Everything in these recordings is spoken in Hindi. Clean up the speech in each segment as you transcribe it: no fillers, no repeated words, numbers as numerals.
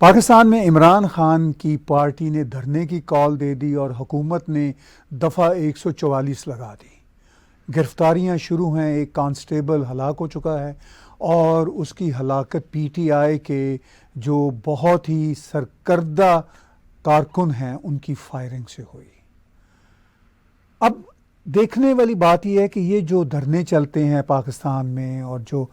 पाकिस्तान में इमरान खान की पार्टी ने धरने की कॉल दे दी और हुकूमत ने दफ़ा 144 लगा दी। गिरफ्तारियां शुरू हैं, एक कांस्टेबल हलाक हो चुका है और उसकी हलाकत पीटीआई के जो बहुत ही सरकर्दा कारकुन हैं उनकी फायरिंग से हुई। अब देखने वाली बात यह है कि ये जो धरने चलते हैं पाकिस्तान में और जो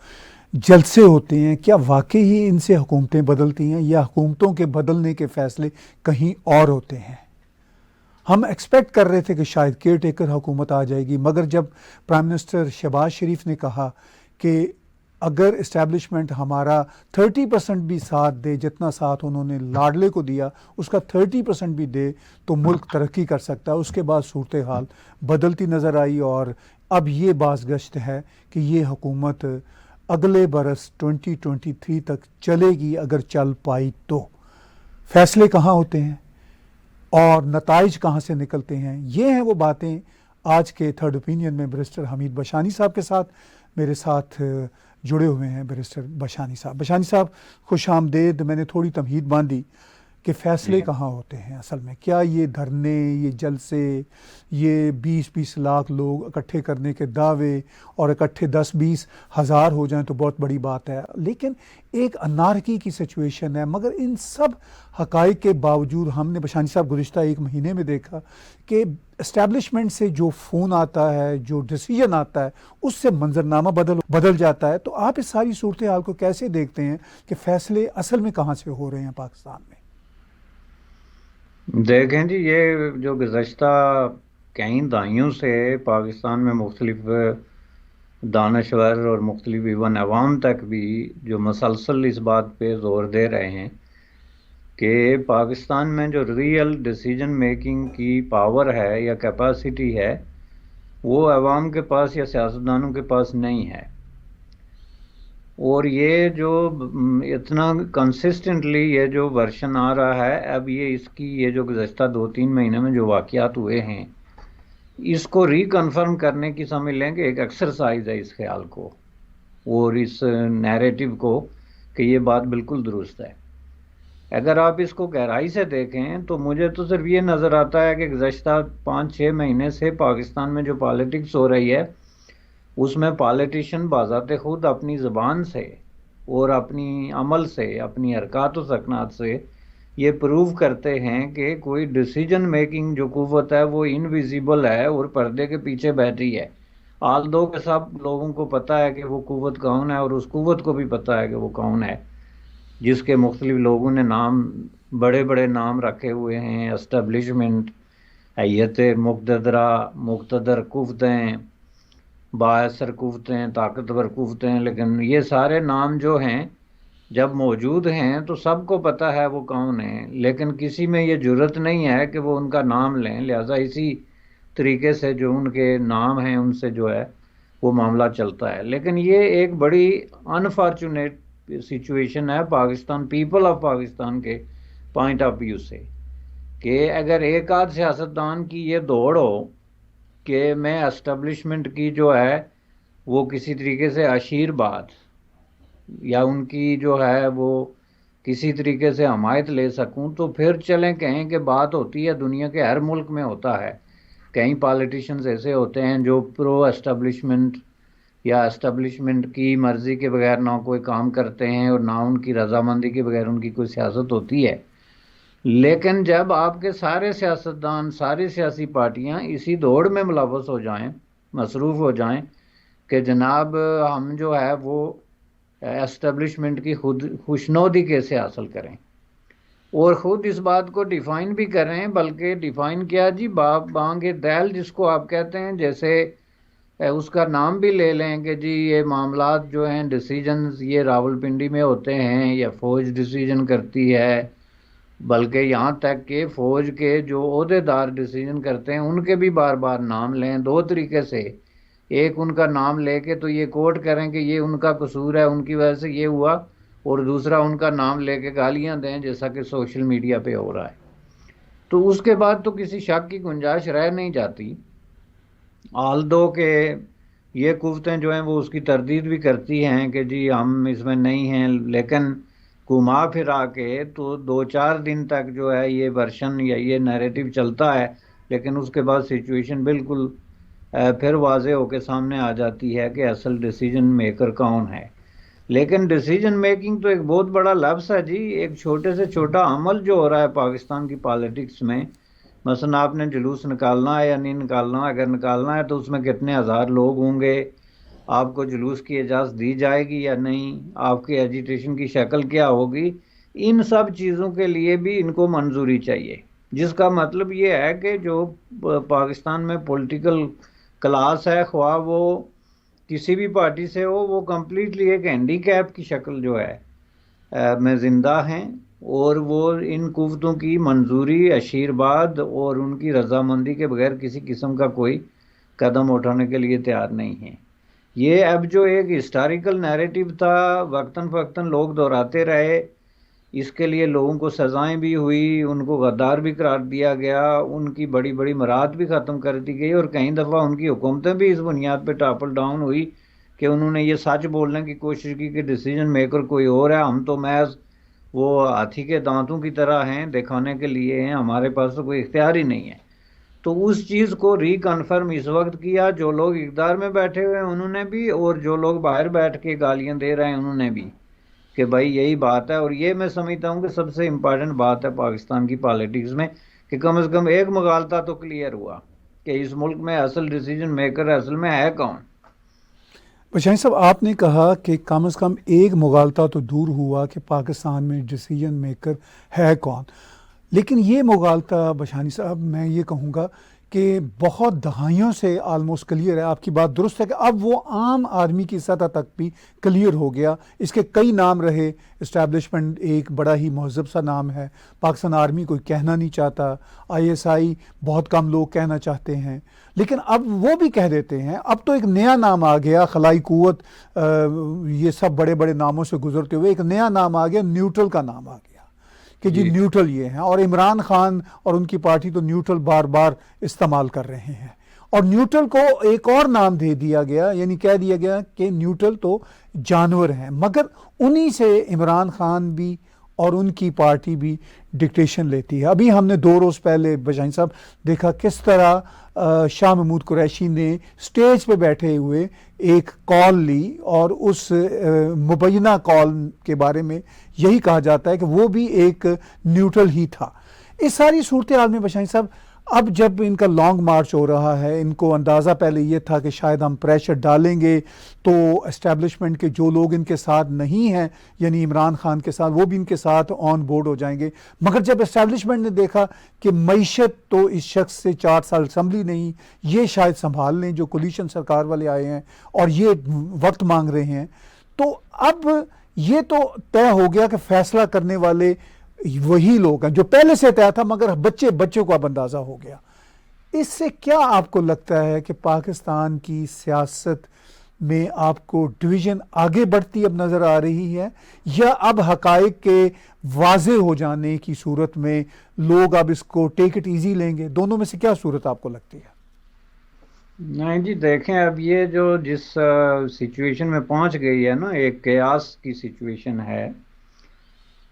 जलसे होते हैं, क्या वाकई ही इनसे हुकूमतें बदलती हैं या हुकूमतों के बदलने के फैसले कहीं और होते हैं। हम एक्सपेक्ट कर रहे थे कि शायद केयर टेकर हुकूमत आ जाएगी, मगर जब प्राइम मिनिस्टर शहबाज शरीफ ने कहा कि अगर इस्टेब्लिशमेंट हमारा 30% भी साथ दे, जितना साथ उन्होंने लाडले को दिया उसका 30% भी दे तो मुल्क तरक्की कर सकता है, उसके बाद सूरत हाल बदलती नज़र आई और अब ये बाज़गश्त है कि ये हुकूमत अगले बरस 2023 तक चलेगी, अगर चल पाई तो। फैसले कहाँ होते हैं और नताइज कहाँ से निकलते हैं, ये हैं वो बातें आज के थर्ड ओपिनियन में बैरिस्टर हमीद बशानी साहब के साथ मेरे साथ जुड़े हुए हैं। बैरिस्टर बशानी साहब खुश आमदेद। मैंने थोड़ी तमहीद बांधी कि फ़ैसले कहाँ होते हैं असल में। क्या ये धरने, ये जलसे, ये 20-20 लाख लोग इकट्ठे करने के दावे और इकट्ठे 10-20 हज़ार हो जाएं तो बहुत बड़ी बात है, लेकिन एक अनारकी की सिचुएशन है। मगर इन सब हक़ाइक़ के बावजूद हमने बशानी साहब गुज़िश्ता एक महीने में देखा कि इस्टेब्लिशमेंट से जो फ़ोन आता है, जो डिसीजन आता है, उससे मंजरनामा बदल जाता है। तो आप इस सारी सूरत हाल को कैसे देखते हैं कि फ़ैसले असल में कहाँ से हो रहे हैं पाकिस्तान में? देखें जी, ये जो गुज़श्ता कई दहाइयों से पाकिस्तान में मुख्तलिफ दानश्वर और मुख्तलिफ इवन अवाम तक भी जो मसलसल इस बात पे जोर दे रहे हैं कि पाकिस्तान में जो रियल डिसीजन मेकिंग की पावर है या कैपेसिटी है वो अवाम के पास या सियासतदानों के पास नहीं है। और ये जो इतना कंसिस्टेंटली ये जो वर्शन आ रहा है, अब ये जो गुज़श्ता 2-3 महीने में जो वाक़यात हुए हैं, इसको रिकन्फर्म करने की समझ लें कि एक एक्सरसाइज है इस ख्याल को और इस नैरेटिव को कि ये बात बिल्कुल दुरुस्त है। अगर आप इसको गहराई से देखें तो मुझे तो सिर्फ ये नज़र आता है कि गुज़श्ता 5-6 महीने से पाकिस्तान में जो पॉलिटिक्स हो रही है उसमें पॉलिटिशियन बाज़ाते खुद अपनी ज़बान से और अपनी अमल से, अपनी हरकत व सकनात से ये प्रूव करते हैं कि कोई डिसीजन मेकिंग जो कुव्वत है वो इनविजिबल है और पर्दे के पीछे बैठी है। आल दो के सब लोगों को पता है कि वो कुव्वत कौन है और उस कुव्वत को भी पता है कि वो कौन है, जिसके मुख्तलिफ लोगों ने नाम, बड़े बड़े नाम रखे हुए हैं। एस्टेब्लिशमेंट, हैयत मुक़तदरा, मुक़तदर कुव्वतें, बाअसर कुव्वतें, ताकतवर कुव्वतें। लेकिन ये सारे नाम जो हैं जब मौजूद हैं तो सबको पता है वो कौन है, लेकिन किसी में ये जुर्रत नहीं है कि वो उनका नाम लें। लिहाजा इसी तरीके से जो उनके नाम हैं उनसे जो है वो मामला चलता है। लेकिन ये एक बड़ी अनफॉर्चुनेट सिचुएशन है पाकिस्तान, पीपल ऑफ पाकिस्तान के पॉइंट ऑफ व्यू से, कि अगर एक आध सियासतदान की ये दौड़ हो कि मैं एस्टेब्लिशमेंट की जो है वो किसी तरीके से आशीर्वाद या उनकी जो है वो किसी तरीके से हमायत ले सकूं, तो फिर चलें कहें कि बात होती है, दुनिया के हर मुल्क में होता है। कई पॉलिटिशियंस ऐसे होते हैं जो प्रो एस्टेब्लिशमेंट या एस्टेब्लिशमेंट की मर्ज़ी के बगैर ना कोई काम करते हैं और ना उनकी रजामंदी के बगैर उनकी कोई सियासत होती है। लेकिन जब आपके सारे सियासतदान, सारी सियासी पार्टियां इसी दौड़ में मुलव्वस हो जाएं, मसरूफ़ हो जाएं कि जनाब हम जो है वो एस्टेब्लिशमेंट की खुद खुशनौदी कैसे हासिल करें, और ख़ुद इस बात को डिफ़ाइन भी करें, बल्कि डिफ़ाइन किया जी बांगे दैल जिसको आप कहते हैं, जैसे उसका नाम भी ले लें कि जी ये मामलात जो हैं, डिसीजंस ये रावलपिंडी में होते हैं या फ़ौज डिसीजन करती है, बल्कि यहाँ तक कि फ़ौज के जो ओहदेदार डिसीजन करते हैं उनके भी बार बार नाम लें। दो तरीके से, एक उनका नाम लेके तो ये कोट करें कि ये उनका कसूर है, उनकी वजह से ये हुआ, और दूसरा उनका नाम लेके गालियां दें जैसा कि सोशल मीडिया पे हो रहा है। तो उसके बाद तो किसी शक की गुंजाइश रह नहीं जाती। आल दो के ये कुव्वतें जो हैं वो उसकी तरदीद भी करती हैं कि जी हम इसमें नहीं हैं, लेकिन घुमा फिरा के, तो 2-4 दिन तक जो है ये वर्शन या ये नैरेटिव चलता है, लेकिन उसके बाद सिचुएशन बिल्कुल फिर वाजे होके सामने आ जाती है कि असल डिसीजन मेकर कौन है। लेकिन डिसीजन मेकिंग तो एक बहुत बड़ा लफ्ज़ है जी। एक छोटे से छोटा अमल जो हो रहा है पाकिस्तान की पॉलिटिक्स में, मसलन आपने जुलूस निकालना है या नहीं निकालना, अगर निकालना है तो उसमें कितने हज़ार लोग होंगे, आपको जुलूस की इजाज़त दी जाएगी या नहीं, आपकी एजिटेशन की शक्ल क्या होगी, इन सब चीज़ों के लिए भी इनको मंजूरी चाहिए। जिसका मतलब ये है कि जो पाकिस्तान में पॉलिटिकल क्लास है, ख्वाह वो किसी भी पार्टी से हो, वो कम्प्लीटली एक हैंडीकैप की शक्ल जो है में ज़िंदा हैं, और वो इन कुव्वतों की मंजूरी, आशीर्वाद और उनकी रजामंदी के बगैर किसी किस्म का कोई कदम उठाने के लिए तैयार नहीं है। ये अब जो एक हिस्टोरिकल नैरेटिव था, वक्तन फ़क्तन लोग दोहराते रहे, इसके लिए लोगों को सज़ाएं भी हुई, उनको गद्दार भी करार दिया गया, उनकी बड़ी बड़ी मुराद भी ख़त्म कर दी गई, और कई दफ़ा उनकी हुकूमतें भी इस बुनियाद पर टॉपल डाउन हुई कि उन्होंने ये सच बोलने की कोशिश की कि डिसीजन मेकर कोई और है, हम तो महज वो हाथी के दांतों की तरह हैं, दिखाने के लिए हैं, हमारे पास तो कोई इख्तियार ही नहीं है। तो उस चीज़ को रिकन्फर्म इस वक्त किया जो लोग इक़्तिदार में बैठे हुए हैं उन्होंने भी, और जो लोग बाहर बैठ के गालियां दे रहे हैं उन्होंने भी, कि भाई यही बात है। और ये मैं समझता हूँ कि सबसे इम्पॉर्टेंट बात है पाकिस्तान की पॉलिटिक्स में, कि कम से कम एक मगालता तो क्लियर हुआ कि इस मुल्क में असल डिसीजन मेकर असल में है कौन। बशानी साहब, आपने कहा कि कम से कम एक मुगालता तो दूर हुआ कि पाकिस्तान में डिसीजन मेकर है कौन। लेकिन ये मुगालता बशानी साहब, मैं ये कहूँगा कि बहुत दहाइयों से आलमोस्ट क्लियर है। आपकी बात दुरुस्त है कि अब वो आम आदमी की सतह तक भी क्लियर हो गया। इसके कई नाम रहे, इस्टेब्लिशमेंट एक बड़ा ही महज़ब सा नाम है, पाकिस्तान आर्मी कोई कहना नहीं चाहता, आईएसआई बहुत कम लोग कहना चाहते हैं, लेकिन अब वो भी कह देते हैं। अब तो एक नया नाम आ गया, खलाई कुव्वत, ये सब बड़े बड़े नामों से गुजरते हुए एक नया नाम आ गया, न्यूट्रल का नाम आ गया कि जी न्यूट्रल ये हैं। और इमरान खान और उनकी पार्टी तो न्यूट्रल बार बार इस्तेमाल कर रहे हैं, और न्यूट्रल को एक और नाम दे दिया गया, यानी कह दिया गया कि न्यूट्रल तो जानवर हैं। मगर उन्हीं से इमरान खान भी और उनकी पार्टी भी डिक्टेशन लेती है। अभी हमने 2 रोज़ पहले बशानी साहब देखा किस तरह शाह महमूद कुरैशी ने स्टेज पे बैठे हुए एक कॉल ली, और उस मुबैना कॉल के बारे में यही कहा जाता है कि वो भी एक न्यूट्रल ही था। इस सारी सूरत हाल में बशानी साहब, अब जब इनका लॉन्ग मार्च हो रहा है, इनको अंदाज़ा पहले ये था कि शायद हम प्रेशर डालेंगे तो एस्टेब्लिशमेंट के जो लोग इनके साथ नहीं हैं, यानी इमरान खान के साथ, वो भी इनके साथ ऑन बोर्ड हो जाएंगे। मगर जब एस्टेब्लिशमेंट ने देखा कि मईशत तो इस शख्स से 4 साल असम्बली नहीं, ये शायद संभाल लें, जो कोलिशन सरकार वाले आए हैं और ये वक्त मांग रहे हैं, तो अब ये तो तय हो गया कि फैसला करने वाले वही लोग हैं जो पहले से तय था, मगर बच्चों को अब अंदाजा हो गया। इससे क्या आपको लगता है कि पाकिस्तान की सियासत में आपको डिवीजन आगे बढ़ती अब नजर आ रही है, या अब हकाइक के वाजे हो जाने की सूरत में लोग अब इसको टेक इट इजी लेंगे? दोनों में से क्या सूरत आपको लगती है? नहीं जी, देखें अब ये जो जिस सिचुएशन में पहुंच गई है ना, एक कयास की सिचुएशन है,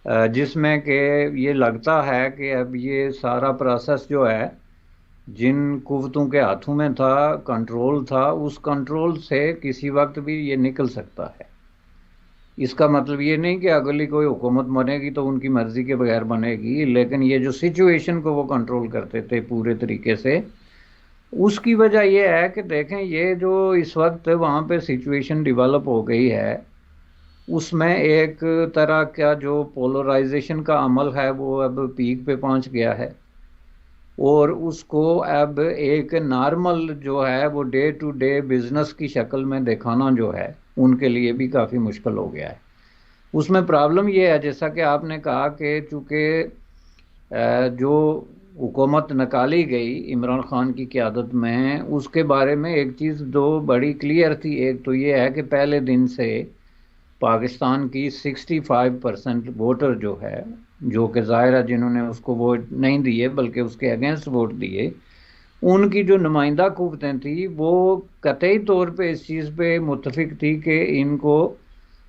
जिसमें कि ये लगता है कि अब ये सारा प्रोसेस जो है, जिन कुव्वतों के हाथों में था, कंट्रोल था, उस कंट्रोल से किसी वक्त भी ये निकल सकता है। इसका मतलब ये नहीं कि अगली कोई हुकूमत बनेगी तो उनकी मर्जी के बगैर बनेगी, लेकिन ये जो सिचुएशन को वो कंट्रोल करते थे पूरे तरीके से, उसकी वजह यह है कि देखें ये जो इस वक्त वहाँ पे सिचुएशन डेवलप हो गई है, उसमें एक तरह का जो पोलराइजेशन का अमल है वो अब पीक पे पहुंच गया है, और उसको अब एक नॉर्मल जो है वो डे टू डे बिजनेस की शक्ल में दिखाना जो है उनके लिए भी काफ़ी मुश्किल हो गया है। उसमें प्रॉब्लम ये है, जैसा कि आपने कहा कि चूँकि जो हुकूमत निकाली गई इमरान खान की क़यादत में, उसके बारे में एक चीज़ दो बड़ी क्लियर थी। एक तो ये है कि पहले दिन से पाकिस्तान की 65% वोटर जो है, जो कि ज़ाहिर है जिन्होंने उसको वोट नहीं दिए बल्कि उसके अगेंस्ट वोट दिए, उनकी जो नुमाइंदा कुव्वतें थी वो कतई तौर पे इस चीज़ पे मुत्तफिक थी कि इनको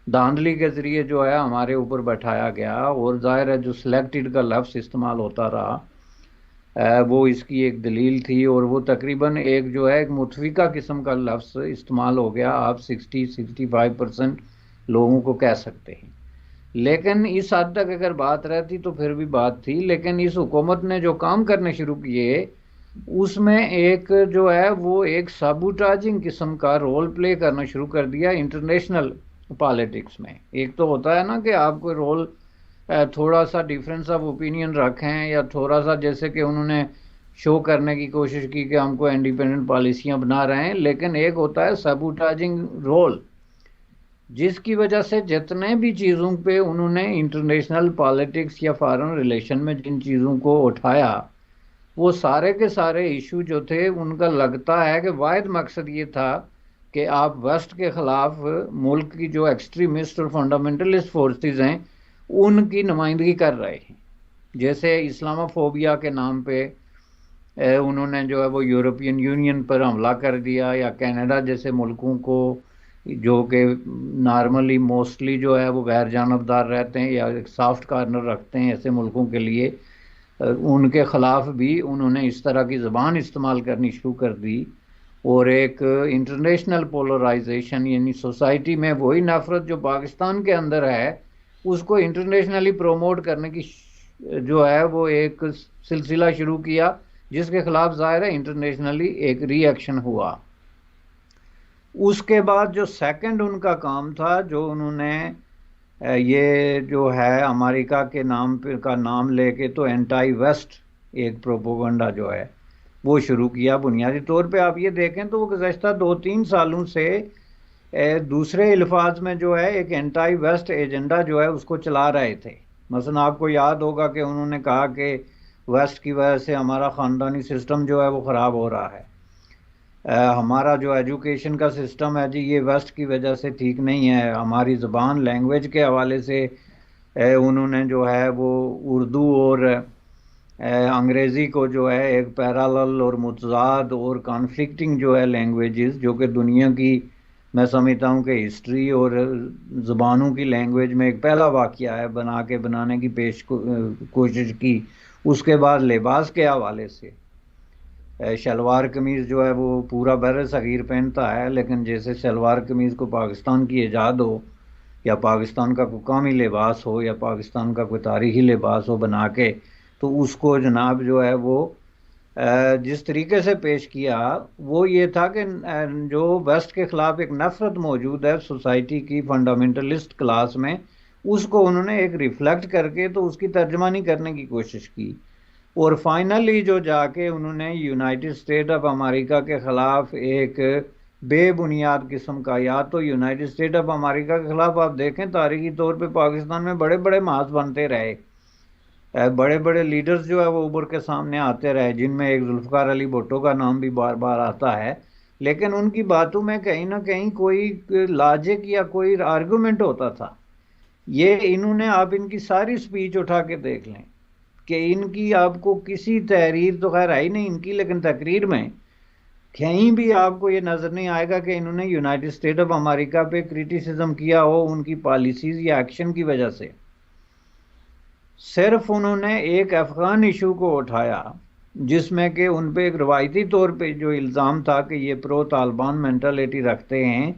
धांधली के ज़रिए जो है हमारे ऊपर बैठाया गया, और जाहिर है जो सिलेक्टेड का लफ्ज़ इस्तेमाल होता रहा, वो इसकी एक दलील थी, और वो तकरीबन एक जो है एक मुतफिका किस्म का लफ्ज़ इस्तेमाल हो गया। आप 60-65% लोगों को कह सकते हैं। लेकिन इस हद तक अगर बात रहती तो फिर भी बात थी, लेकिन इस हुकूमत ने जो काम करने शुरू किए उसमें एक जो है वो एक साबुटाजिंग किस्म का रोल प्ले करना शुरू कर दिया इंटरनेशनल पॉलिटिक्स में। एक तो होता है ना कि आप कोई रोल थोड़ा सा डिफरेंस ऑफ ओपिनियन रखें, या थोड़ा सा जैसे कि उन्होंने शो करने की कोशिश की कि हमको इंडिपेंडेंट पॉलिसियां बना रहे हैं, लेकिन एक होता है सबूटाजिंग रोल, जिसकी वजह से जितने भी चीज़ों पे उन्होंने इंटरनेशनल पॉलिटिक्स या फॉरेन रिलेशन में जिन चीज़ों को उठाया, वो सारे के सारे इशू जो थे उनका लगता है कि वाहिद मकसद ये था कि आप वेस्ट के ख़िलाफ़ मुल्क की जो एक्सट्रीमिस्ट और फंडामेंटलिस्ट फोर्सेस हैं उनकी नुमाइंदगी कर रहे हैं। जैसे इस्लामोफोबिया के नाम पे उन्होंने जो है वो यूरोपियन यूनियन पर हमला कर दिया, या कनाडा जैसे मुल्कों को जो कि नॉर्मली मोस्टली जो है वो गैर जानबदार रहते हैं या एक सॉफ्ट कार्नर रखते हैं ऐसे मुल्कों के लिए, उनके ख़िलाफ़ भी उन्होंने इस तरह की ज़बान इस्तेमाल करनी शुरू कर दी। और एक इंटरनेशनल पोलराइजेशन, यानी सोसाइटी में वही नफ़रत जो पाकिस्तान के अंदर है उसको इंटरनेशनली प्रोमोट करने की जो है वो एक सिलसिला शुरू किया, जिसके ख़िलाफ़ ज़ाहिर है इंटरनेशनली एक रिएक्शन हुआ। उसके बाद जो सेकंड उनका काम था, जो उन्होंने ये जो है अमेरिका के नाम पे का नाम लेके तो एंटी वेस्ट एक प्रोपोगंडा जो है वो शुरू किया। बुनियादी तौर पे आप ये देखें तो वो गुज़श्ता 2-3 सालों से दूसरे अल्फाज में जो है एक एंटी वेस्ट एजेंडा जो है उसको चला रहे थे। मसलन आपको याद होगा कि उन्होंने कहा कि वेस्ट की वजह से हमारा ख़ानदानी सिस्टम जो है वो ख़राब हो रहा है, हमारा जो एजुकेशन का सिस्टम है जी ये वेस्ट की वजह से ठीक नहीं है, हमारी ज़बान लैंग्वेज के हवाले से उन्होंने जो है वो उर्दू और अंग्रेज़ी को जो है एक पैरेलल और मुतज़ाद और कॉन्फ्लिक्टिंग जो है लैंग्वेजेस, जो कि दुनिया की मैं समझता हूँ कि हिस्ट्री और ज़बानों की लैंग्वेज में एक पहला वाक़या है बनाने की कोशिश की। उसके बाद लिबास के हवाले से शलवार कमीज़ जो है वो पूरा बर सग़ीर पहनता है, लेकिन जैसे शलवार कमीज़ को पाकिस्तान की ईजाद हो या पाकिस्तान का कोई कौमी लिबास हो या पाकिस्तान का कोई तारीख़ी लिबास हो बना के, तो उसको जनाब जो है वो जिस तरीके से पेश किया वो ये था कि जो वेस्ट के ख़िलाफ़ एक नफ़रत मौजूद है सोसाइटी की फंडामेंटलिस्ट क्लास में, उसको उन्होंने एक रिफ्लेक्ट करके तो उसकी तर्जमानी करने की कोशिश की। और फाइनली जो जाके उन्होंने यूनाइटेड स्टेट ऑफ अमेरिका के ख़िलाफ़ एक बेबुनियाद किस्म का, या तो यूनाइटेड स्टेट ऑफ अमेरिका के ख़िलाफ़ आप देखें तारीख़ी तौर पे पाकिस्तान में बड़े बड़े महाज बनते रहे, बड़े बड़े लीडर्स जो है वो उभर के सामने आते रहे, जिनमें एक जुल्फ़िकार अली भुट्टो का नाम भी बार बार आता है, लेकिन उनकी बातों में कहीं ना कहीं कोई लॉजिक या कोई आर्गूमेंट होता था। ये इन्होंने आप इनकी सारी स्पीच उठा के देख लें कि इनकी आपको किसी तहरीर तो खैर आई नहीं इनकी, लेकिन तकरीर में कहीं भी आपको ये नज़र नहीं आएगा कि इन्होंने यूनाइटेड स्टेट ऑफ अमेरिका पे क्रिटिसिज्म किया हो उनकी पॉलिसीज़ या एक्शन की वजह से। सिर्फ उन्होंने एक अफ़गान इशू को उठाया, जिसमें कि उन पे एक रवायती तौर पे जो इल्ज़ाम था कि ये प्रो तालिबान मेंटालिटी रखते हैं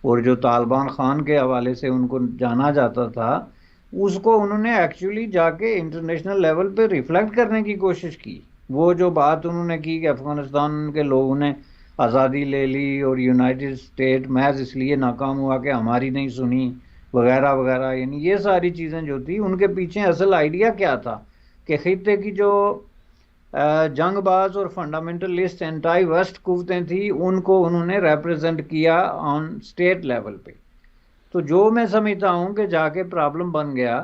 और जो तालिबान ख़ान के हवाले से उनको जाना जाता था, उसको उन्होंने एक्चुअली जाके इंटरनेशनल लेवल पे रिफ्लेक्ट करने की कोशिश की। वो जो बात उन्होंने की कि अफ़गानिस्तान के लोगों ने आज़ादी ले ली और यूनाइटेड स्टेट महज इसलिए नाकाम हुआ कि हमारी नहीं सुनी वगैरह वगैरह, यानी ये सारी चीज़ें जो थी उनके पीछे असल आइडिया क्या था कि ख़ित्ते की जो जंगबाज और फंडामेंटलिस्ट एंटी वेस्ट कुव्वतें थी उनको उन्होंने रिप्रेजेंट किया ऑन स्टेट लेवल पे। तो जो मैं समझता हूँ कि जाके प्रॉब्लम बन गया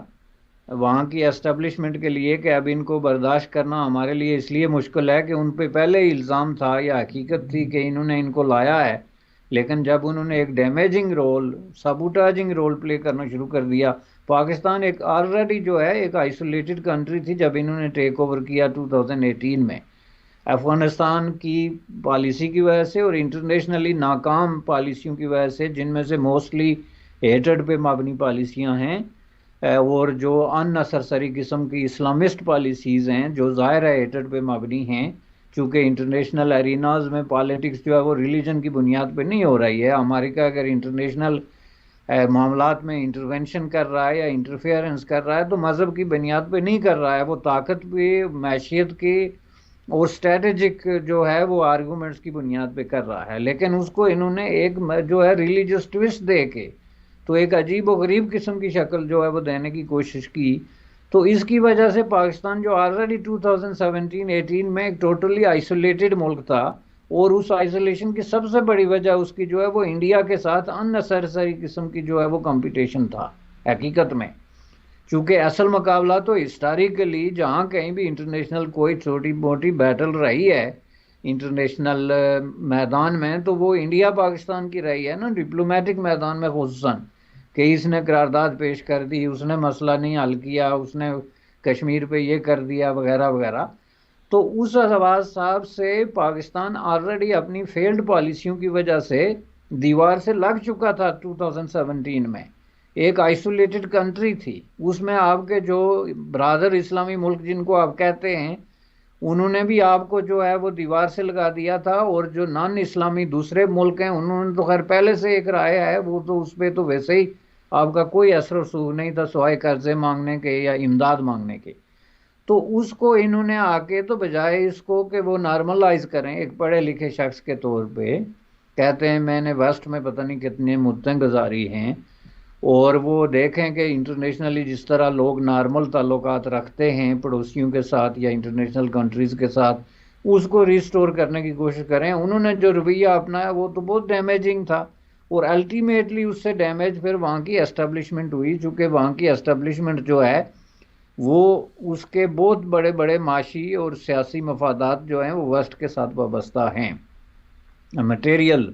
वहाँ की एस्टेब्लिशमेंट के लिए कि अब इनको बर्दाश्त करना हमारे लिए इसलिए मुश्किल है कि उन पे पहले इल्ज़ाम था या हकीकत थी कि इन्होंने इनको लाया है, लेकिन जब उन्होंने एक डैमेजिंग रोल, सबूटाजिंग रोल प्ले करना शुरू कर दिया। पाकिस्तान एक ऑलरेडी जो है एक आइसोलेटेड कंट्री थी जब इन्होंने टेक ओवर किया 2018 में, अफ़गानिस्तान की पॉलिसी की वजह से और इंटरनेशनली नाकाम पॉलिसियों की वजह से, जिनमें से मोस्टली हेटर्ड पे मबनी पॉलिसियाँ हैं, और जो अननेसेसरी किस्म की इस्लामिस्ट पॉलिसीज़ हैं जो ज़ाहिर है हेटर्ड पे मबनी हैं, चूँकि इंटरनेशनल एरिनाज में पॉलिटिक्स जो है वो रिलीजन की बुनियाद पे नहीं हो रही है। अमेरिका अगर इंटरनेशनल मामलात में इंटरवेंशन कर रहा है या इंटरफेरेंस कर रहा है तो मज़हब की बुनियाद पे नहीं कर रहा है, वो ताकत पे, मैशियत की और स्ट्रेटेजिक जो है वो आर्गूमेंट्स की बुनियाद पे कर रहा है। लेकिन उसको इन्होंने एक जो है रिलीजियस ट्विस्ट दे के तो एक अजीब और गरीब किस्म की शक्ल जो है वो देने की कोशिश की। तो इसकी वजह से पाकिस्तान जो ऑलरेडी 2017-18 में एक टोटली आइसोलेटेड मुल्क था, और उस आइसोलेशन की सबसे बड़ी वजह उसकी जो है वो इंडिया के साथ अननेसेसरी किस्म की जो है वो कंपटीशन था हकीकत में। चूँकि असल मुकाबला तो हिस्टोरिकली जहाँ कहीं भी इंटरनेशनल कोई छोटी मोटी बैटल रही है इंटरनेशनल मैदान में, तो वो इंडिया पाकिस्तान की रही है ना, डिप्लोमेटिक मैदान में खुसूसन, कि इसने करारदाद पेश कर दी, उसने मसला नहीं हल किया, उसने कश्मीर पे ये कर दिया वगैरह वगैरह। तो उस हवास साहब से पाकिस्तान ऑलरेडी अपनी फेल्ड पॉलिसियों की वजह से दीवार से लग चुका था 2017 में। एक आइसोलेटेड कंट्री थी, उसमें आपके जो ब्रादर इस्लामी मुल्क जिनको आप कहते हैं उन्होंने भी आपको जो है वो दीवार से लगा दिया था, और जो नॉन इस्लामी दूसरे मुल्क हैं उन्होंने तो खैर पहले से एक राय है, वो तो उस पर तो वैसे ही आपका कोई असर रसूख नहीं था सिवाय कर्जे मांगने के या इमदाद मांगने के। तो उसको इन्होंने आके तो बजाय इसको कि वो नॉर्मलाइज करें एक पढ़े लिखे शख्स के तौर पे, कहते हैं मैंने वेस्ट में पता नहीं कितने मुद्दें गुजारी हैं, और वो देखें कि इंटरनेशनली जिस तरह लोग नॉर्मल ताल्लुकात रखते हैं पड़ोसियों के साथ या इंटरनेशनल कंट्रीज़ के साथ, उसको रिस्टोर करने की कोशिश करें। उन्होंने जो रवैया अपनाया वो तो बहुत डैमेजिंग था, और अल्टीमेटली उससे डैमेज फिर वहाँ की एस्टेब्लिशमेंट हुई, चूँकि वहाँ की एस्टेब्लिशमेंट जो है वो उसके बहुत बड़े बड़े माशी और सियासी मफादात जो हैं वो वेस्ट के साथ वाबस्ता हैं, मटेरियल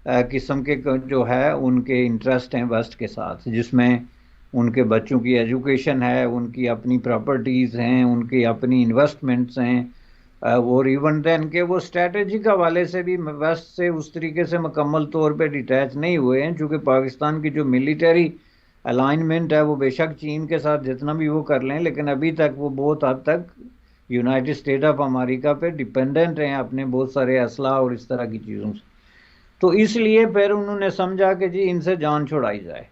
किस्म के जो है उनके इंटरेस्ट हैं वेस्ट के साथ, जिसमें उनके बच्चों की एजुकेशन है, उनकी अपनी प्रॉपर्टीज़ हैं, उनकी अपनी इन्वेस्टमेंट्स हैं, और इवन देन के वो स्ट्रेटजी के हवाले से भी वेस्ट से उस तरीके से मुकम्मल तौर पे डिटैच नहीं हुए हैं, चूँकि पाकिस्तान की जो मिलिटरी अलाइनमेंट है वो बेशक चीन के साथ जितना भी वो कर लें, लेकिन अभी तक वो बहुत हद तक यूनाइटेड स्टेट ऑफ अमेरिका पे डिपेंडेंट हैं अपने बहुत सारे असला और इस तरह की चीज़ों से। तो इसलिए फिर उन्होंने समझा कि जी इनसे जान छुड़ाई जाए,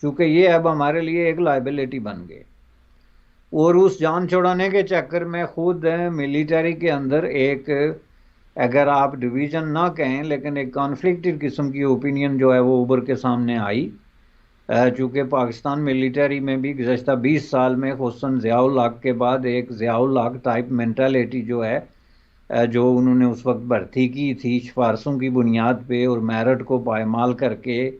चूँकि ये अब हमारे लिए एक लाइबिलिटी बन गए। और उस जान छुड़ाने के चक्कर में खुद मिलिटरी के अंदर एक, अगर आप डिवीज़न ना कहें लेकिन एक कॉन्फ्लिक्टेड किस्म की ओपिनियन जो है वो उभर के सामने आई। चूँकि पाकिस्तान मिलिटरी में भी गुज़श्ता 20 साल में खुसूसन ज़िया-उल हक़ के बाद एक ज़िया-उल हक़ टाइप मेंटालिटी जो है जो उन्होंने उस वक्त भर्ती की थी सिफारसों की बुनियाद पे और मेरिट को पायमाल करके,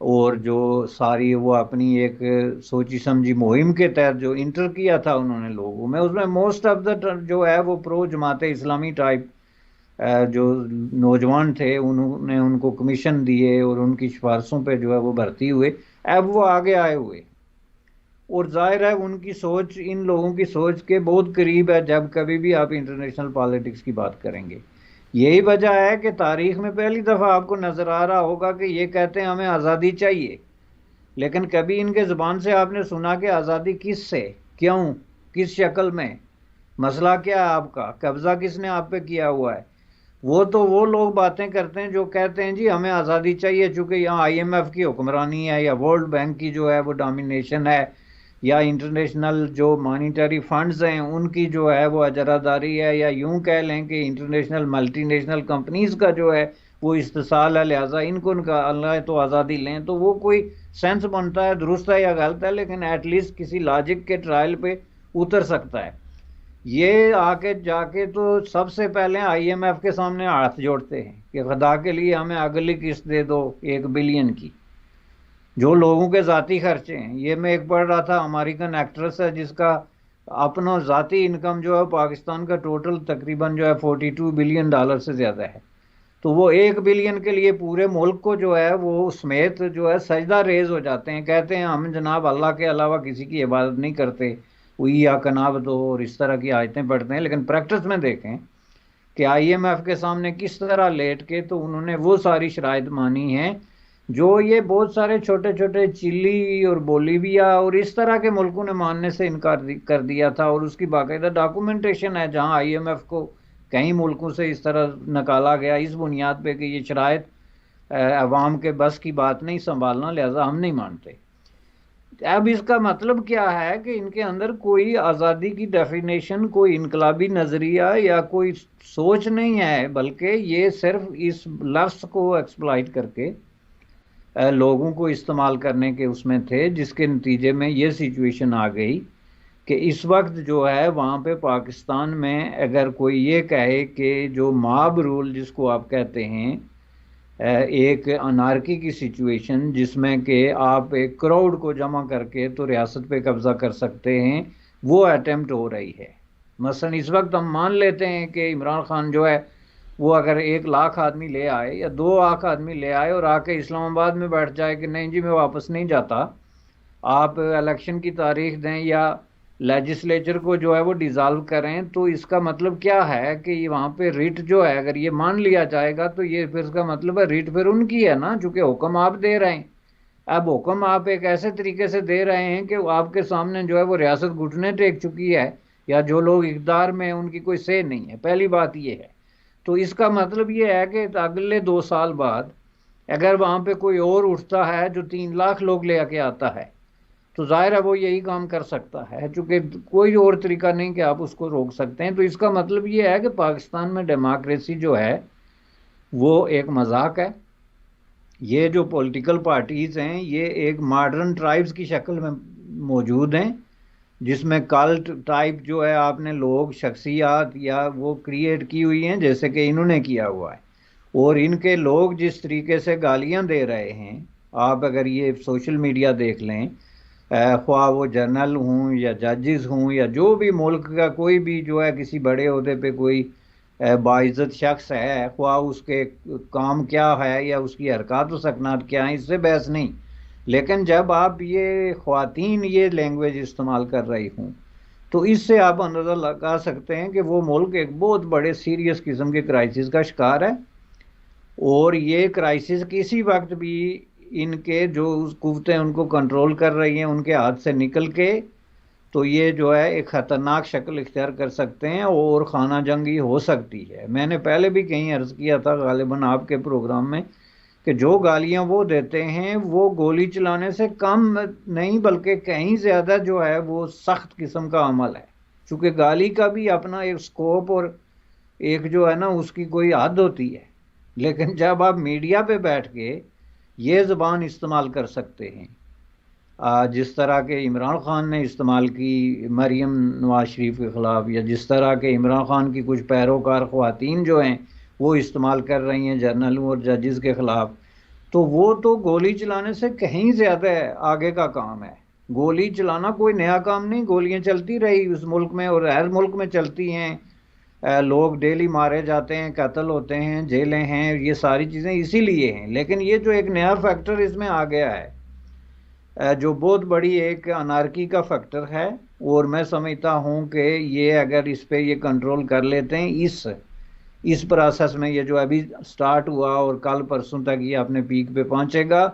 और जो सारी वो अपनी एक सोची समझी मुहिम के तहत जो इंटर किया था उन्होंने लोगों में, उसमें मोस्ट ऑफ द जो है वो प्रो जमात इस्लामी टाइप जो नौजवान थे उन्होंने उनको कमीशन दिए और उनकी सिफारसों पे जो है वो भर्ती हुए। अब वो आगे आए हुए, और जाहिर है उनकी सोच इन लोगों की सोच के बहुत करीब है जब कभी भी आप इंटरनेशनल पॉलिटिक्स की बात करेंगे। यही वजह है कि तारीख में पहली दफ़ा आपको नज़र आ रहा होगा कि ये कहते हैं हमें आज़ादी चाहिए, लेकिन कभी इनके ज़बान से आपने सुना कि आज़ादी किस से, क्यों, किस शक्ल में, मसला क्या है आपका, कब्ज़ा किसने आप पे किया हुआ है। वो लोग बातें करते हैं जो कहते हैं जी हमें आज़ादी चाहिए चूँकि यहाँ IMF की हुक्मरानी है या वर्ल्ड बैंक की जो है वो डोमिनेशन है या इंटरनेशनल जो मॉनिटरी फंड्स हैं उनकी जो है वो अजरादारी है, या यूं कह लें कि इंटरनेशनल मल्टीनेशनल कंपनीज़ का जो है वो इस्तेसाल है, लिहाजा इनको अल्लाह तो आज़ादी लें। तो वो कोई सेंस बनता है, दुरुस्त है या गलत है, लेकिन एटलीस्ट किसी लॉजिक के ट्रायल पे उतर सकता है। ये आके जाके तो सबसे पहले IMF के सामने हाथ जोड़ते हैं कि खुदा के लिए हमें अगली किस्त दे दो 1 बिलियन की, जो लोगों के ज़ाती खर्चे हैं। ये मैं एक पढ़ रहा था, अमेरिकन एक्ट्रेस है जिसका अपना ज़ाती इनकम जो है पाकिस्तान का टोटल तकरीबन जो है $42 बिलियन से ज़्यादा है। तो वो 1 बिलियन के लिए पूरे मुल्क को जो है वो समेत जो है सजदा रेज हो जाते हैं, कहते हैं हम जनाब अल्लाह के अलावा किसी की इबादत नहीं करते, वही या कनाब दो और इस तरह की आयतें पढ़ते हैं। लेकिन प्रैक्टिस में देखें कि IMF के सामने किस तरह लेट के तो उन्होंने वो सारी शराइत मानी हैं जो ये बहुत सारे छोटे छोटे चिली और बोलीविया और इस तरह के मुल्कों ने मानने से इनकार कर दिया था, और उसकी बाकायदा डॉक्यूमेंटेशन है जहां आईएमएफ को कई मुल्कों से इस तरह निकाला गया इस बुनियाद पे कि ये शराइत अवाम के बस की बात नहीं संभालना, लिहाजा हम नहीं मानते। अब इसका मतलब क्या है कि इनके अंदर कोई आज़ादी की डेफिनेशन, कोई इनकलाबी नज़रिया या कोई सोच नहीं है, बल्कि ये सिर्फ इस लफ्ज़ को एक्सप्लॉइट करके लोगों को इस्तेमाल करने के उसमें थे, जिसके नतीजे में ये सिचुएशन आ गई कि इस वक्त जो है वहाँ पे पाकिस्तान में अगर कोई ये कहे कि जो मॉब रूल जिसको आप कहते हैं, एक अनारकी की सिचुएशन जिसमें कि आप एक क्राउड को जमा करके तो रियासत पे कब्जा कर सकते हैं, वो अटेम्प्ट हो रही है। मसलन इस वक्त हम मान लेते हैं कि इमरान खान जो है वो अगर 1 लाख आदमी ले आए या 2 लाख आदमी ले आए और आके इस्लामाबाद में बैठ जाए कि नहीं जी मैं वापस नहीं जाता, आप इलेक्शन की तारीख दें या लेजिस्लेचर को जो है वो डिज़ाल्व करें, तो इसका मतलब क्या है कि वहाँ पे रिट जो है अगर ये मान लिया जाएगा तो ये फिर इसका मतलब है रिट फिर उनकी है ना, चूँकि हुक्म आप दे रहे हैं। अब हुक्म आप एक ऐसे तरीके से दे रहे हैं कि आपके सामने जो है वो रियासत घुटने टेक चुकी है, या जो लोग इक़्तिदार में हैं उनकी कोई से नहीं है, पहली बात ये है। तो इसका मतलब ये है कि अगले 2 साल बाद अगर वहाँ पे कोई और उठता है जो 3 लाख लोग ले आके आता है, तो जाहिर है वो यही काम कर सकता है, चूँकि कोई और तरीका नहीं कि आप उसको रोक सकते हैं। तो इसका मतलब ये है कि पाकिस्तान में डेमोक्रेसी जो है वो एक मजाक है। ये जो पॉलिटिकल पार्टीज़ हैं ये एक मॉडर्न ट्राइब्स की शक्ल में मौजूद हैं, जिसमें कल्ट टाइप जो है आपने लोग शख्सियात या वो क्रिएट की हुई हैं जैसे कि इन्होंने किया हुआ है। और इनके लोग जिस तरीके से गालियां दे रहे हैं, आप अगर ये सोशल मीडिया देख लें, ख्वाह वो जनरल हूँ या जजेस हूँ या जो भी मुल्क का कोई भी जो है किसी बड़े ओहदे पे कोई बाइज़्ज़त शख्स है, ख्वाह उसके काम क्या है या उसकी हरकत व सकनात क्या है, इससे बहस नहीं। लेकिन जब आप ये ख्वातीन ये लैंग्वेज इस्तेमाल कर रही हूँ तो इससे आप अंदाज़ा लगा सकते हैं कि वो मुल्क एक बहुत बड़े सीरियस किस्म के क्राइसिस का शिकार है। और ये क्राइसिस किसी वक्त भी इनके जो कुव्वतें उनको कंट्रोल कर रही हैं उनके हाथ से निकल के तो ये जो है एक ख़तरनाक शक्ल इख्तियार कर सकते हैं और खाना जंगी हो सकती है। मैंने पहले भी कहीं अर्ज़ किया था गालिबन आपके प्रोग्राम में कि जो गालियां वो देते हैं वो गोली चलाने से कम नहीं बल्कि कहीं ज़्यादा जो है वो सख्त किस्म का अमल है, चूँकि गाली का भी अपना एक स्कोप और एक जो है ना उसकी कोई हद होती है। लेकिन जब आप मीडिया पे बैठ के ये ज़बान इस्तेमाल कर सकते हैं, जिस तरह के इमरान खान ने इस्तेमाल की मरीम नवाज शरीफ के ख़िलाफ़, या जिस तरह के इमरान खान की कुछ पैरोकार ख़वातीन जो हैं वो इस्तेमाल कर रही हैं जर्नलों और जजेस के ख़िलाफ़, तो वो तो गोली चलाने से कहीं ज़्यादा आगे का काम है। गोली चलाना कोई नया काम नहीं, गोलियां चलती रही उस मुल्क में और हर मुल्क में चलती हैं। लोग डेली मारे जाते हैं, कत्ल होते हैं, जेलें हैं, ये सारी चीज़ें इसीलिए हैं। लेकिन ये जो एक नया फैक्टर इसमें आ गया है जो बहुत बड़ी एक अनारकी का फैक्टर है, और मैं समझता हूँ कि ये अगर इस पे ये कंट्रोल कर लेते हैं इस प्रोसेस में, ये जो अभी स्टार्ट हुआ और कल परसों तक ये अपने पीक पे पहुँचेगा,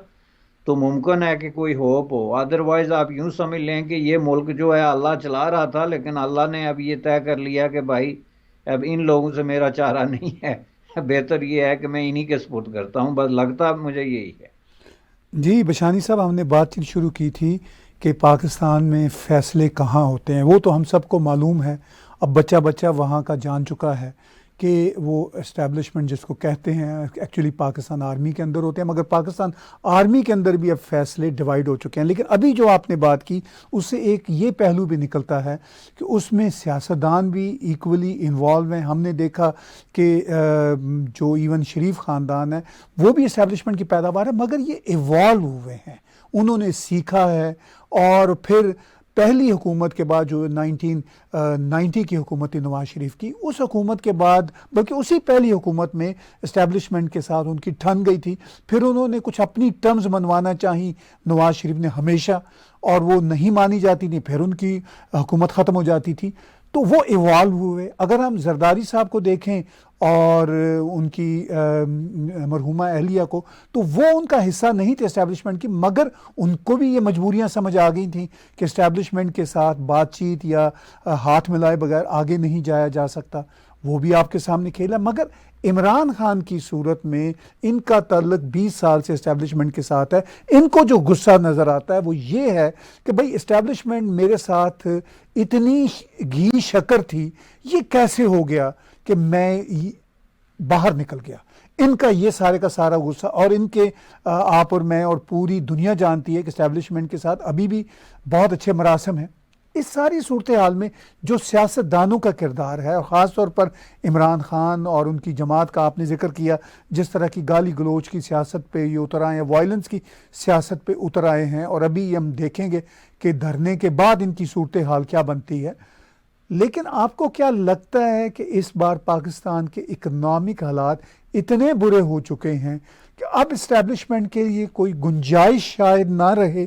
तो मुमकिन है कि कोई होप हो। अदरवाइज़ आप यूँ समझ लें कि ये मुल्क जो है अल्लाह चला रहा था, लेकिन अल्लाह ने अब ये तय कर लिया कि भाई अब इन लोगों से मेरा चारा नहीं है, बेहतर ये है कि मैं इन्हीं के सपोर्ट करता हूँ। बस लगता मुझे यही है। जी बशानी साहब, हमने बातचीत शुरू की थी कि पाकिस्तान में फ़ैसले कहाँ होते हैं, वो तो हम सबको मालूम है। अब बच्चा बच्चा वहाँ का जान चुका है कि वो इस्टेब्लिशमेंट जिसको कहते हैं एक्चुअली पाकिस्तान आर्मी के अंदर होते हैं, मगर पाकिस्तान आर्मी के अंदर भी अब फैसले डिवाइड हो चुके हैं। लेकिन अभी जो आपने बात की उससे एक ये पहलू भी निकलता है कि उसमें सियासतदान भी इक्वली इन्वॉल्व हैं। हमने देखा कि जो इवन शरीफ ख़ानदान है वो भी इस्टेब्लिशमेंट की पैदावार है, मगर ये इवॉल्व हुए हैं, उन्होंने सीखा है। और फिर पहली हुकूमत के बाद जो 1990 की हुकूमत थी नवाज शरीफ की, उस हुकूमत के बाद बल्कि उसी पहली हुकूमत में इस्टेब्लिशमेंट के साथ उनकी ठन गई थी। फिर उन्होंने कुछ अपनी टर्म्स मनवाना चाही नवाज शरीफ ने हमेशा, और वो नहीं मानी जाती थी, फिर उनकी हुकूमत ख़त्म हो जाती थी। तो वो इवॉल्व हुए। अगर हम जरदारी साहब को देखें और उनकी मरहुमा अहलिया को, तो वो उनका हिस्सा नहीं थे इस्टेब्लिशमेंट की, मगर उनको भी ये मजबूरियां समझ आ गई थी कि इस्टेब्लिशमेंट के साथ बातचीत या हाथ मिलाए बगैर आगे नहीं जाया जा सकता। वो भी आपके सामने खेला। मगर इमरान खान की सूरत में इनका ताल्लुक 20 साल से इस्टेब्लिशमेंट के साथ है। इनको जो गुस्सा नज़र आता है वो ये है कि भाई इस्टेब्लिशमेंट मेरे साथ इतनी घी शक्कर थी, ये कैसे हो गया कि मैं बाहर निकल गया। इनका ये सारे का सारा गुस्सा, और इनके आप और मैं और पूरी दुनिया जानती है कि इस्टेब्लिशमेंट के साथ अभी भी बहुत अच्छे मरासम हैं। इस सारी सूरत हाल में जो सियासतदानों का किरदार है, और ख़ास तौर पर इमरान खान और उनकी जमात का आपने जिक्र किया, जिस तरह की गाली गलोच की सियासत पे ये उतर आए हैं, वायलेंस की सियासत पे उतर आए हैं, और अभी हम देखेंगे कि धरने के बाद इनकी सूरत हाल क्या बनती है। लेकिन आपको क्या लगता है कि इस बार पाकिस्तान के इकनॉमिक हालात इतने बुरे हो चुके हैं कि अब इस्टेब्लिशमेंट के लिए कोई गुंजाइश शायद ना रहे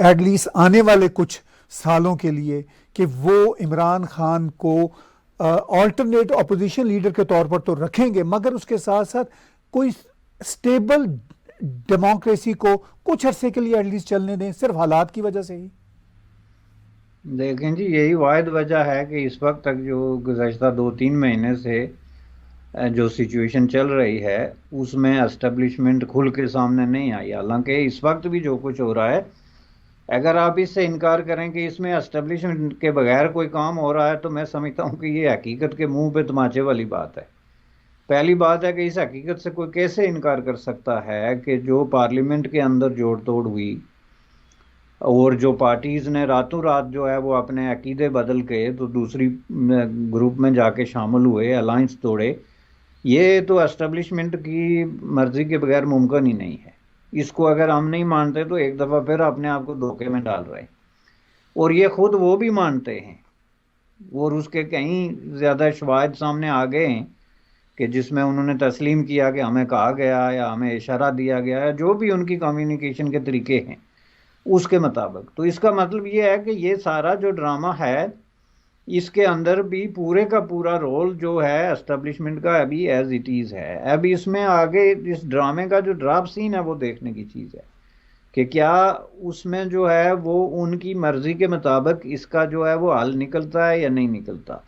एटलीस्ट आने वाले कुछ सालों के लिए, कि वो इमरान खान को ऑल्टरनेट अपोजिशन लीडर के तौर पर तो रखेंगे, मगर उसके साथ साथ कोई स्टेबल डेमोक्रेसी को कुछ अरसे के लिए एटलीस्ट चलने दें, सिर्फ हालात की वजह से ही? देखें जी, यही वाहिद वजह है कि इस वक्त तक जो गुज़श्ता 2-3 महीने से जो सिचुएशन चल रही है उसमें एस्टेब्लिशमेंट खुल के सामने नहीं आई। हालांकि इस वक्त भी जो कुछ हो रहा है, अगर आप इससे इनकार करें कि इसमें एस्टेब्लिशमेंट के बगैर कोई काम हो रहा है, तो मैं समझता हूँ कि ये हकीकत के मुंह पे तमाचे वाली बात है। पहली बात है कि इस हकीकत से कोई कैसे इनकार कर सकता है कि जो पार्लियामेंट के अंदर जोड़ तोड़ हुई और जो पार्टीज़ ने रातों रात जो है वो अपने अकीदे बदल के तो दूसरी ग्रुप में जाके शामिल हुए, अलायंस तोड़े, ये तो एस्टेब्लिशमेंट की मर्जी के बगैर मुमकिन ही नहीं है। इसको अगर हम नहीं मानते तो एक दफ़ा फिर अपने आप को धोखे में डाल रहे हैं, और ये खुद वो भी मानते हैं, और उसके कहीं ज़्यादा शवाहिद सामने आ गए हैं कि जिसमें उन्होंने तस्लीम किया कि हमें कहा गया या हमें इशारा दिया गया है, जो भी उनकी कम्युनिकेशन के तरीके हैं उसके मुताबिक। तो इसका मतलब ये है कि ये सारा जो ड्रामा है इसके अंदर भी पूरे का पूरा रोल जो है एस्टेब्लिशमेंट का अभी एज इट इज़ है। अब इसमें आगे इस ड्रामे का जो ड्राप सीन है वो देखने की चीज़ है कि क्या उसमें जो है वो उनकी मर्जी के मुताबिक इसका जो है वो हल निकलता है या नहीं निकलता।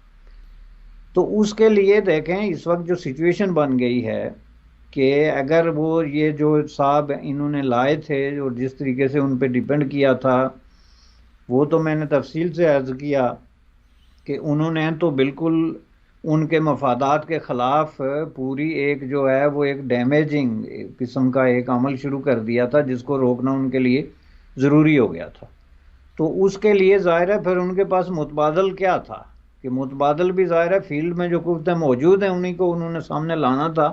तो उसके लिए देखें इस वक्त जो सिचुएशन बन गई है कि अगर वो ये जो साहब इन्होंने लाए थे और जिस तरीके से उन पे डिपेंड किया था, वो तो मैंने तफसील से अर्ज़ किया कि उन्होंने तो बिल्कुल उनके मफादात के ख़िलाफ़ पूरी एक जो है वो एक डैमेजिंग किस्म का एक अमल शुरू कर दिया था, जिसको रोकना उनके लिए ज़रूरी हो गया था। तो उसके लिए ज़ाहिर है फिर उनके पास मुतबादल क्या था, कि मुतबादल भी ज़ाहिर है फील्ड में जो कुछ मौजूद हैं उन्हीं को उन्होंने सामने लाना था,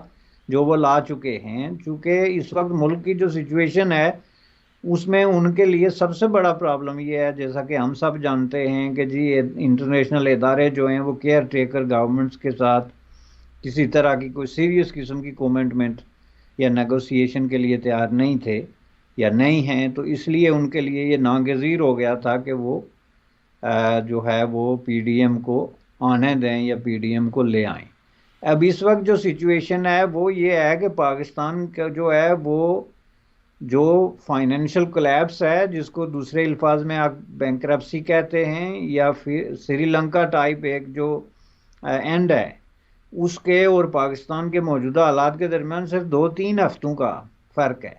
जो वो ला चुके हैं। चूँकि इस वक्त मुल्क की जो सिचुएशन है उसमें उनके लिए सबसे बड़ा प्रॉब्लम ये है, जैसा कि हम सब जानते हैं कि जी इंटरनेशनल इदारे जो हैं वो केयर टेकर गवर्नमेंट्स के साथ किसी तरह की कोई सीरियस किस्म की कमिटमेंट या नेगोशिएशन के लिए तैयार नहीं थे या नहीं हैं। तो इसलिए उनके लिए ये नागज़ीर हो गया था कि वो जो है वो पीडीएम को आने दें या पीडीएम को ले आएं। अब इस वक्त जो सिचुएशन है वो ये है कि पाकिस्तान का जो है वो जो फाइनेंशियल कोलैप्स है, जिसको दूसरे अल्फाज में आप बैंकरप्सी कहते हैं, या फिर श्रीलंका टाइप एक जो एंड है, उसके और पाकिस्तान के मौजूदा हालात के दरमियान सिर्फ 2-3 हफ्तों का फ़र्क है।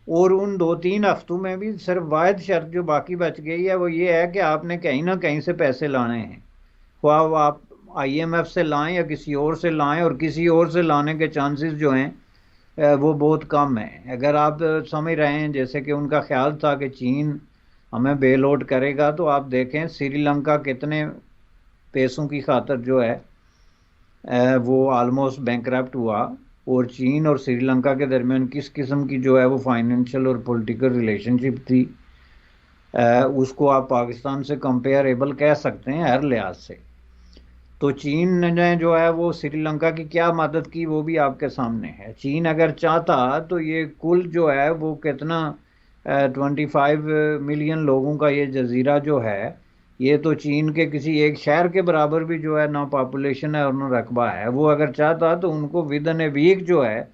और उन 2-3 हफ्तों में भी सिर्फ वाहिद शर्त जो बाकी बच गई है वो ये है कि आपने कहीं ना कहीं से पैसे लाने हैं, ख्वाह आप IMF से लाएं या किसी और से लाएं, और किसी और से लाने के चांसेस जो हैं वो बहुत कम है। अगर आप समझ रहे हैं जैसे कि उनका ख्याल था कि चीन हमें बेल आउट करेगा, तो आप देखें श्रीलंका कितने पैसों की खातर जो है वो आलमोस्ट बैंकरप्ट हुआ, और चीन और श्रीलंका के दरमियान किस किस्म की जो है वो फाइनेंशियल और पॉलिटिकल रिलेशनशिप थी, उसको आप पाकिस्तान से कंपेरेबल कह सकते हैं हर लिहाज से। तो चीन ने जो है वो श्रीलंका की क्या मदद की वो भी आपके सामने है। चीन अगर चाहता तो ये कुल जो है वो कितना 25 मिलियन लोगों का ये जजीरा जो है ये तो चीन के किसी एक शहर के बराबर भी जो है ना पॉपुलेशन है और ना रकबा है। वो अगर चाहता तो उनको विद इन ए वीक जो है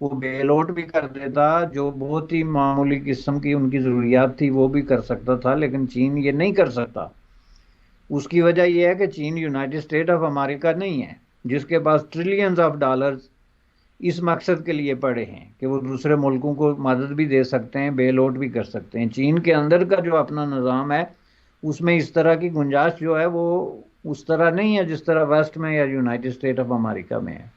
वो बेल आउट भी कर देता, जो बहुत ही मामूली किस्म की उनकी ज़रूरियात थी वो भी कर सकता था, लेकिन चीन ये नहीं कर सकता। उसकी वजह यह है कि चीन यूनाइटेड स्टेट ऑफ अमेरिका नहीं है, जिसके पास ट्रिलियंस ऑफ डॉलर्स इस मकसद के लिए पड़े हैं कि वो दूसरे मुल्कों को मदद भी दे सकते हैं, बेल आउट भी कर सकते हैं। चीन के अंदर का जो अपना निज़ाम है उसमें इस तरह की गुंजाइश जो है वो उस तरह नहीं है जिस तरह वेस्ट में या यूनाइटेड स्टेट ऑफ अमेरिका में है।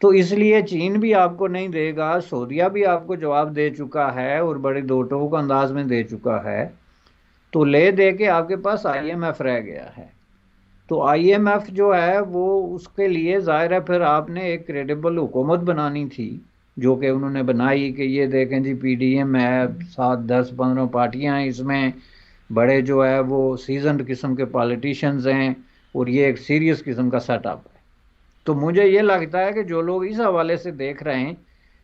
तो इसलिए चीन भी आपको नहीं देगा, सऊदीया भी आपको जवाब दे चुका है और बड़े दो टोक अंदाज में दे चुका है। तो ले दे के आपके पास आईएमएफ रह गया है। तो आईएमएफ जो है वो उसके लिए ज़ाहिर है फिर आपने एक क्रेडिबल हुकूमत बनानी थी, जो कि उन्होंने बनाई कि ये देखें जी पीडीएम है, 7 10 15 पार्टियां हैं इसमें, बड़े जो है वो सीजनड किस्म के पॉलिटिशियंस हैं और ये एक सीरियस किस्म का सेटअप है। तो मुझे ये लगता है कि जो लोग इस हवाले से देख रहे हैं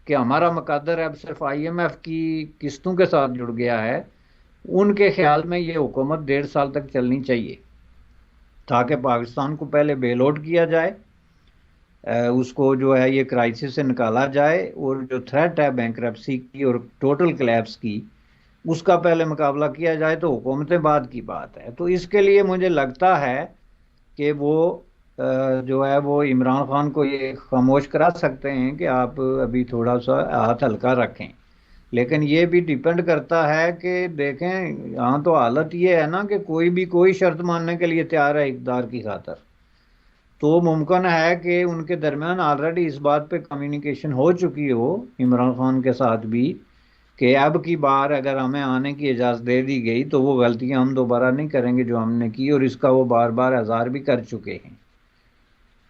कि हमारा मुकद्दर अब सिर्फ आईएमएफ की किस्तों के साथ जुड़ गया है, उनके ख्याल में ये हुकूमत 1.5 साल तक चलनी चाहिए ताकि पाकिस्तान को पहले बेल आउट किया जाए, उसको जो है ये क्राइसिस से निकाला जाए, और जो थ्रेट है बैंकरप्सी की और टोटल कोलैप्स की उसका पहले मुकाबला किया जाए, तो हुकूमतें बाद की बात है। तो इसके लिए मुझे लगता है कि वो जो है वो इमरान खान को ये खामोश करा सकते हैं कि आप अभी थोड़ा सा हाथ हल्का रखें। लेकिन ये भी डिपेंड करता है कि देखें यहाँ तो हालत ये है ना कि कोई भी कोई शर्त मानने के लिए तैयार है इक़्तिदार की खातर। तो मुमकिन है कि उनके दरमियान ऑलरेडी इस बात पे कम्युनिकेशन हो चुकी हो इमरान खान के साथ भी कि अब की बार अगर हमें आने की इजाज़त दे दी गई तो वो गलतियां हम दोबारा नहीं करेंगे जो हमने की, और इसका वो बार बार एज़हार भी कर चुके हैं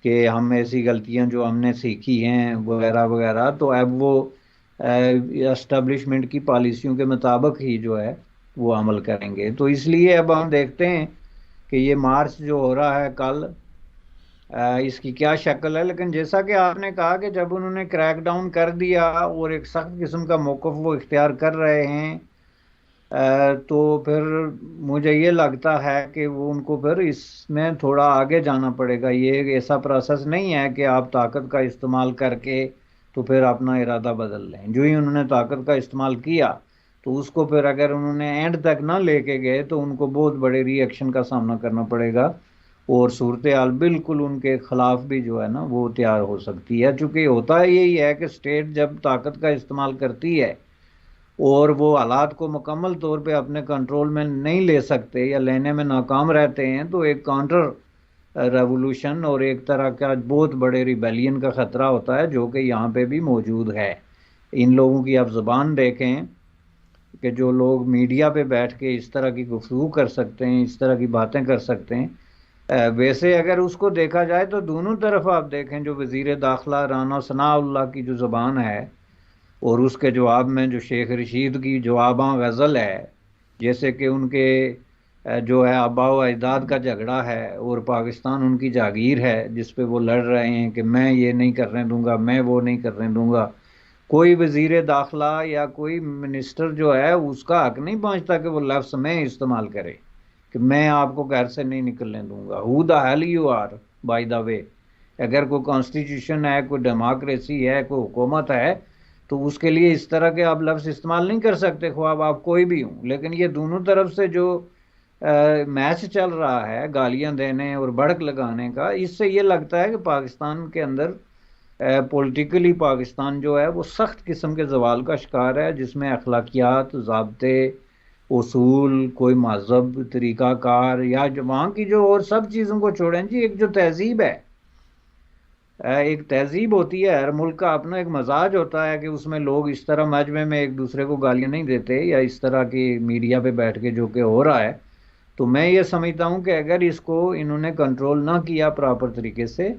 कि हम ऐसी गलतियां जो हमने सीखी हैं वगैरह वगैरह, तो अब वो एस्टेब्लिशमेंट की पॉलिसियों के मुताबिक ही जो है वो अमल करेंगे। तो इसलिए अब हम देखते हैं कि ये मार्च जो हो रहा है कल, इसकी क्या शक्ल है। लेकिन जैसा कि आपने कहा कि जब उन्होंने क्रैक डाउन कर दिया और एक सख्त किस्म का मौक़िफ़ वो इख्तियार कर रहे हैं, तो फिर मुझे ये लगता है कि वो उनको फिर इसमें थोड़ा आगे जाना पड़ेगा। ये एक ऐसा प्रोसेस नहीं है कि आप ताकत का इस्तेमाल करके तो फिर अपना इरादा बदल लें। जो ही उन्होंने ताकत का इस्तेमाल किया तो उसको फिर अगर उन्होंने एंड तक ना लेके गए तो उनको बहुत बड़े रिएक्शन का सामना करना पड़ेगा और सूरत हाल बिल्कुल उनके ख़िलाफ़ भी जो है ना वो तैयार हो सकती है। चूँकि होता यही है कि स्टेट जब ताकत का इस्तेमाल करती है और वो हालात को मुकम्मल तौर पे अपने कंट्रोल में नहीं ले सकते या लेने में नाकाम रहते हैं, तो एक काउंटर रेवोल्यूशन और एक तरह का बहुत बड़े रिबेलियन का ख़तरा होता है, जो कि यहाँ पे भी मौजूद है। इन लोगों की आप ज़ुबान देखें कि जो लोग मीडिया पे बैठ के इस तरह की गुफ्तगू कर सकते हैं, इस तरह की बातें कर सकते हैं, वैसे अगर उसको देखा जाए तो दोनों तरफ आप देखें, जो वज़ीर दाखिला राना सनाउल्लाह की जो ज़ुबान है और उसके जवाब में जो शेख रशीद की जवाबां गज़ल है, जैसे कि उनके जो है आबा व अजदाद का झगड़ा है और पाकिस्तान उनकी जागीर है जिस पे वो लड़ रहे हैं कि मैं ये नहीं करने दूंगा, मैं वो नहीं करने दूंगा। कोई वज़ीर दाखिला या कोई मिनिस्टर जो है उसका हक नहीं पहुंचता कि वो लफ्ज़ में इस्तेमाल करे कि मैं आपको घर से नहीं निकलने दूंगा। Who the hell you are by the way. अगर कोई कॉन्स्टिट्यूशन है, कोई डेमोक्रेसी है, कोई हुकूमत है, तो उसके लिए इस तरह के आप लफ्ज़ इस्तेमाल नहीं कर सकते, ख्वाब आप कोई भी हों। लेकिन ये दोनों तरफ से जो मैच चल रहा है गालियां देने और भड़क लगाने का, इससे ये लगता है कि पाकिस्तान के अंदर पॉलिटिकली पाकिस्तान जो है वो सख्त किस्म के जवाल का शिकार है, जिसमें अखलाकियात, ज़ाब्ते, उसूल, कोई मज़हब, तरीक़ाकार या जो वहाँ की जो और सब चीज़ों को छोड़ें जी, एक जो तहज़ीब है, एक तहजीब होती है, हर मुल्क का अपना एक मजाज होता है कि उसमें लोग इस तरह मजमे में एक दूसरे को गालियां नहीं देते या इस तरह की मीडिया पे बैठ के जो कि हो रहा है। तो मैं ये समझता हूँ कि अगर इसको इन्होंने कंट्रोल ना किया प्रॉपर तरीके से,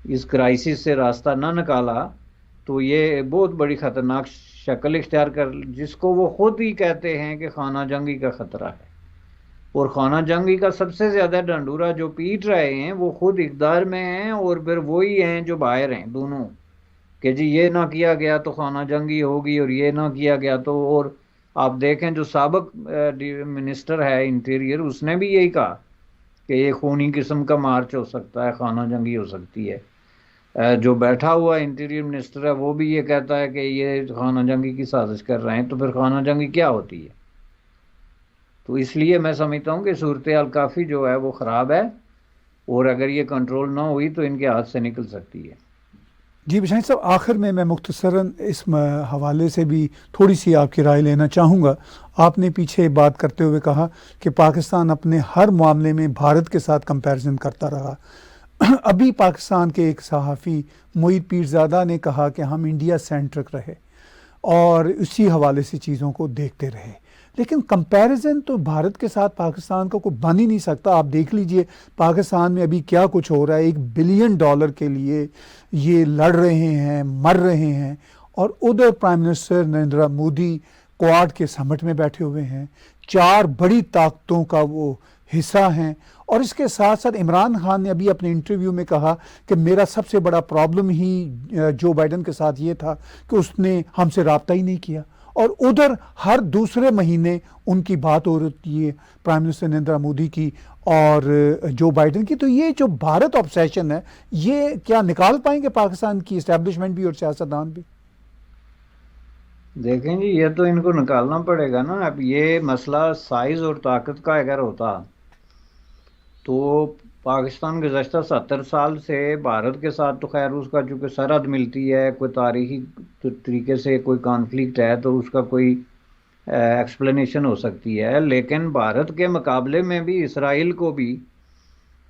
इस क्राइसिस से रास्ता ना निकाला, तो ये बहुत बड़ी ख़तरनाक शक्ल इख्तियार कर, जिसको वो खुद ही कहते हैं कि खाना जंगी का ख़तरा है। और खाना जंगी का सबसे ज़्यादा डंडूरा जो पीट रहे हैं वो खुद इक़्तिदार में हैं और फिर वही हैं जो बाहर हैं दोनों, कि जी ये ना किया गया तो खाना जंगी होगी और ये ना किया गया तो। और आप देखें जो साबिक मिनिस्टर है इंटीरियर, उसने भी यही कहा कि ये खूनी किस्म का मार्च हो सकता है, खाना जंगी हो सकती है। जो बैठा हुआ इंटीरियर मिनिस्टर है वो भी ये कहता है कि ये खाना जंगी की साजिश कर रहे हैं, तो फिर खाना जंगी क्या होती है? तो इसलिए मैं समझता हूँ कि सूरत हाल काफ़ी जो है वो ख़राब है, और अगर ये कंट्रोल ना हुई तो इनके हाथ से निकल सकती है। जी बशाइन साहब, आखिर में मैं मुख्तसरन इस हवाले से भी थोड़ी सी आपकी राय लेना चाहूँगा। आपने पीछे बात करते हुए कहा कि पाकिस्तान अपने हर मामले में भारत के साथ कंपैरिजन करता रहा। अभी पाकिस्तान के एक सहाफ़ी मोईद पीरज़ादा ने कहा कि हम इंडिया सेंट्रिक रहे और इसी हवाले से चीज़ों को देखते रहे, लेकिन कंपैरिजन तो भारत के साथ पाकिस्तान का कोई बन ही नहीं सकता। आप देख लीजिए पाकिस्तान में अभी क्या कुछ हो रहा है। $1 बिलियन के लिए ये लड़ रहे हैं, मर रहे हैं, और उधर prime minister Narendra Modi quad के समिट में बैठे हुए हैं, 4 बड़ी ताकतों का वो हिस्सा हैं। और इसके साथ साथ इमरान खान ने अभी अपने इंटरव्यू में कहा कि मेरा सबसे बड़ा प्रॉब्लम ही जो बाइडन के साथ ये था कि उसने हमसे रब्ता ही नहीं किया, और उधर हर दूसरे महीने उनकी बात हो रही है प्राइम मिनिस्टर नरेंद्र मोदी की और जो बाइडन की। तो ये जो भारत ऑब्सेशन है, ये क्या निकाल पाएंगे पाकिस्तान की इस्टेब्लिशमेंट भी और सियासतदान भी? देखें जी, ये तो इनको निकालना पड़ेगा ना। अब ये मसला साइज और ताकत का अगर होता तो पाकिस्तान गुज़श्ता 70 साल से भारत के साथ तो खैर उसका चूँकि सरहद मिलती है, कोई तारीखी तरीके से कोई कॉन्फ्लिक्ट है तो उसका कोई एक्सप्लेनेशन हो सकती है, लेकिन भारत के मुकाबले में भी इसराइल को भी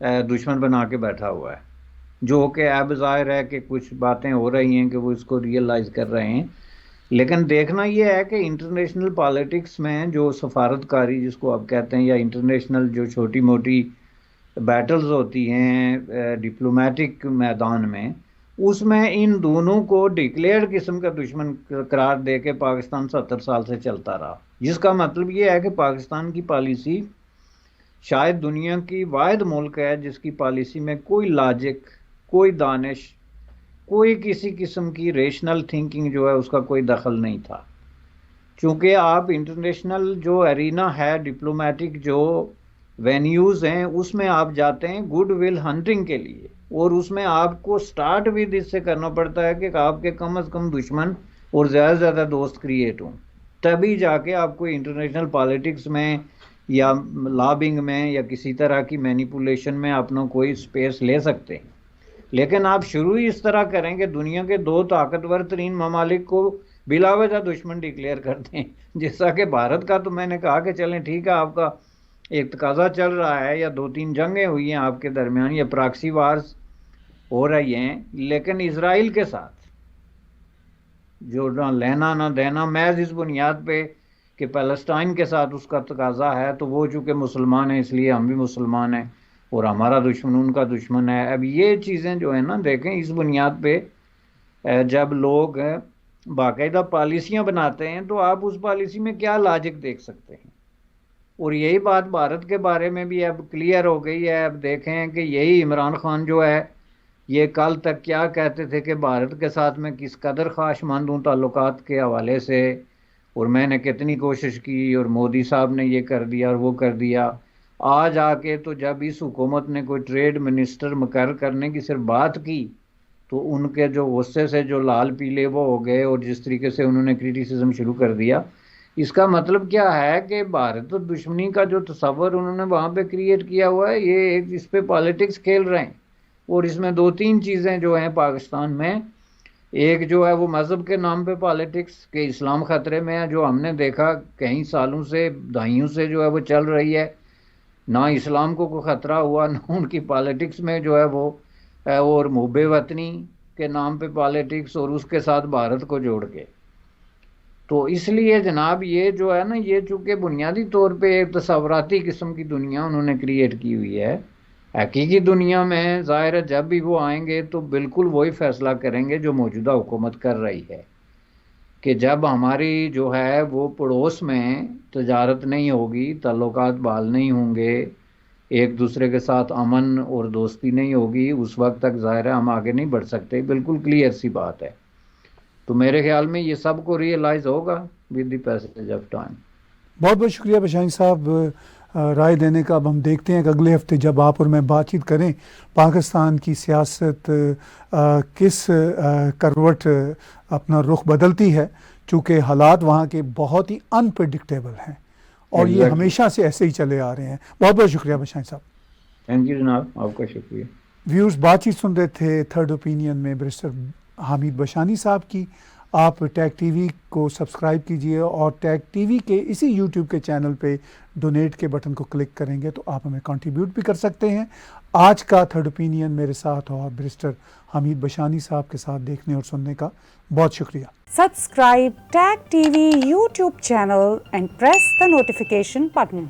दुश्मन बना के बैठा हुआ है, जो कि अब ज़ाहिर है कि कुछ बातें हो रही हैं कि वो इसको रियलाइज़ कर रहे हैं। लेकिन देखना ये है कि इंटरनेशनल पॉलिटिक्स में जो सफारतकारी जिसको आप कहते हैं, या इंटरनेशनल जो छोटी मोटी बैटल्स होती हैं डिप्लोमेटिक मैदान में, उसमें इन दोनों को डिक्लेयर किस्म का दुश्मन करार दे के पाकिस्तान 70 साल से चलता रहा, जिसका मतलब ये है कि पाकिस्तान की पॉलिसी शायद दुनिया की वाहिद मुल्क है जिसकी पॉलिसी में कोई लॉजिक, कोई दानिश, कोई किसी किस्म की रेशनल थिंकिंग जो है उसका कोई दखल नहीं था। चूँकि आप इंटरनेशनल जो एरिना है, डिप्लोमेटिक जो वेन्यूज़ हैं, उसमें आप जाते हैं गुड विल हंटिंग के लिए, और उसमें आपको स्टार्ट विद इससे करना पड़ता है कि आपके कम अज़ कम दुश्मन और ज़्यादा से ज़्यादा दोस्त क्रिएट हों, तभी जाके आपको इंटरनेशनल पॉलिटिक्स में या लॉबिंग में या किसी तरह की मैनिपुलेशन में अपना कोई स्पेस ले सकते हैं। लेकिन आप शुरू ही इस तरह करेंगे, दुनिया के 2 ताकतवर तरीन ममालिक को बिलावजह दुश्मन डिक्लेयर कर दें, जैसा कि भारत का तो मैंने कहा कि चलें ठीक है, आपका एक तकाजा चल रहा है या 2-3 जंगें हुई हैं आपके दरमियान या प्रॉक्सी वार्स हो रही हैं, लेकिन इसराइल के साथ जो ना लेना ना देना महज इस बुनियाद पे कि फ़लस्तीन के साथ उसका तकाजा है, तो वो चूँकि मुसलमान हैं इसलिए हम भी मुसलमान हैं और हमारा दुश्मन उनका दुश्मन है। अब ये चीज़ें जो है ना, देखें इस बुनियाद पे जब लोग बाकायदा पॉलिसियाँ बनाते हैं तो आप उस पॉलिसी में क्या लॉजिक देख सकते हैं। और यही बात भारत के बारे में भी अब क्लियर हो गई है। अब देखें कि यही इमरान खान जो है, ये कल तक क्या कहते थे कि भारत के साथ मैं किस कदर ख्वाहिशमंद हूँ ताल्लुकात के हवाले से, और मैंने कितनी कोशिश की और मोदी साहब ने ये कर दिया और वो कर दिया। आज आके तो जब इस हुकूमत ने कोई ट्रेड मिनिस्टर मुकर्रर करने की सिर्फ बात की तो उनके जो गुस्से से जो लाल पीले वो हो गए, और जिस तरीके से उन्होंने क्रिटिसिज्म शुरू कर दिया, इसका मतलब क्या है कि भारत और दुश्मनी का जो तस्वर उन्होंने वहाँ पे क्रिएट किया हुआ है, ये एक इस पे पॉलिटिक्स खेल रहे हैं। और इसमें 2-3 चीज़ें जो हैं पाकिस्तान में, एक जो है वो मज़हब के नाम पे पॉलिटिक्स के इस्लाम ख़तरे में है, जो हमने देखा कई सालों से दहाइयों से जो है वो चल रही है। ना इस्लाम को कोई ख़तरा हुआ, ना उनकी पॉलिटिक्स में जो है वो और मुहब्बे वतनी के नाम पे पॉलिटिक्स, और उसके साथ भारत को जोड़ के। तो इसलिए जनाब ये जो है ना, ये चूँकि बुनियादी तौर पे एक तसव्वुराती किस्म की दुनिया उन्होंने क्रिएट की हुई है। हकीकी दुनिया में ज़ाहिर है जब भी वो आएंगे तो बिल्कुल वही फ़ैसला करेंगे जो मौजूदा हुकूमत कर रही है, कि जब हमारी जो है वो पड़ोस में तजारत नहीं होगी, ताल्लुकात बहाल नहीं होंगे, एक दूसरे के साथ अमन और दोस्ती नहीं होगी, उस वक्त तक ज़ाहिर है हम आगे नहीं बढ़ सकते। बिल्कुल क्लियर सी बात है। तो मेरे ख्याल में ये सब को रियलाइज़ होगा with the passage of time. बहुत बहुत शुक्रिया बशाइन साहब। राय देने का। अब हम देखते हैं कि अगले हफ्ते जब आप और मैं बातचीत करें पाकिस्तान की सियासत किस करवट अपना रुख बदलती है, चूँकि हालात वहाँ के बहुत ही अनप्रडिक्टेबल हैं और ये Exactly. हमेशा से ऐसे ही चले आ रहे हैं। बहुत बहुत शुक्रिया बशाइन साहब। थैंक यू जनाब, आपका शुक्रिया। व्यूअर्स, बातचीत सुन रहे थे थर्ड ओपिनियन में बैरिस्टर हामिद बशानी साहब की। आप टैग टीवी को सब्सक्राइब कीजिए और टैग टीवी के इसी यूट्यूब के चैनल पे डोनेट के बटन को क्लिक करेंगे तो आप हमें कंट्रीब्यूट भी कर सकते हैं। आज का थर्ड ओपिनियन मेरे साथ और बैरिस्टर हामिद बशानी साहब के साथ देखने और सुनने का बहुत शुक्रिया। Subscribe Tag TV YouTube channel and press the notification button.